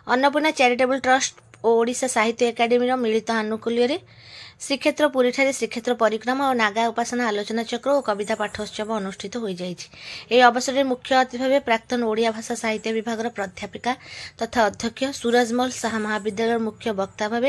Annapurna charitable trust और ओडिशा साहित्य academy मिलित आनुकूल्य श्रीक्षेत्र पुरी ठारे श्रीक्षेत्र परिक्रमा और नागा उपासना आलोचना चक्र और कविता पाठोत्सव अनुष्ठित हो जाइछि। अवसर में मुख्य अतिथि भाव प्राक्तन ओडिया भाषा साहित्य विभाग प्राध्यापिका तथा अध्यक्ष सूरजमल साहा महाविद्यालय मुख्य वक्ता भाव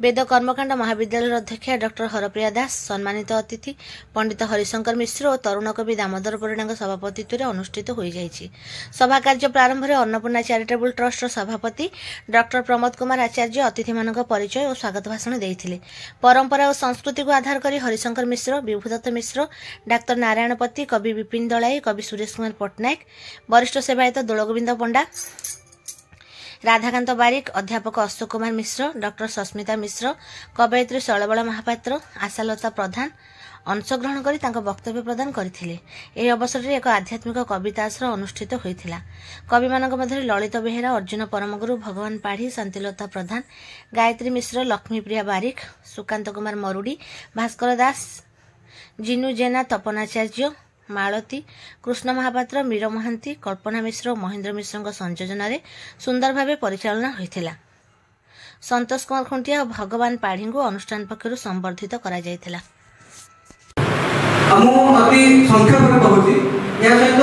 वेद कर्मकांड महाविद्यालय अध्यक्षा डॉक्टर हरप्रिया दास, सम्मानित अतिथि पंडित हरिशंकर मिश्र और तरुण कवि दामोदर परिड़ा सभापतित्व अनुष्ठित हो जाइछि। सभा कार्य प्रारंभ में अन्नपूर्णा चैरिटेबल ट्रस्ट सभापति डॉक्टर प्रमोद कुमार आचार्य अतिथि मान परिचय और स्वागत भाषण देते। परंपरा और संस्कृति को आधार करी हरिशंकर मिश्र, विभुदत्त मिश्र, डाक्तर नारायणपति, कवि विपिन दलाई, कवि सुरेश कुमार पट्टनायक, वरिष्ठ सेवायत दोलगोविंद पंडा, राधाकांत बारिक, अध्यापक अशोक कुमार मिश्र, डॉक्टर सस्मिता मिश्र, कवयित्री शैलबाला महापात्र, आशालता प्रधान अंशग्रहण करी वक्तव्य प्रदान करथिले। एही अवसर में एक आध्यात्मिक कविता आश्रय अनुष्ठित होइथिला। कवि मानक मध्य ललित बेहेरा, अर्जुन परमगुरु, भगवान पाढ़ी, शांतिलता प्रधान, गायत्री मिश्र, लक्ष्मीप्रिया बारिक, सुकांत कुमार मरुड़ी, भास्कर दास, जिनु जेना, तपनाचार्य, मालती, कृष्ण महापात्र, मीर महांती, कल्पना मिश्र और महेंद्र मिश्र संयोजन सुंदर भाव परिचालना होइथिला। संतोष कुमार खुंटिया और भगवान पाढ़ी को अनुष्ठान पक्षर संबर्धित करा जायथिला। अति संक्षेप सहित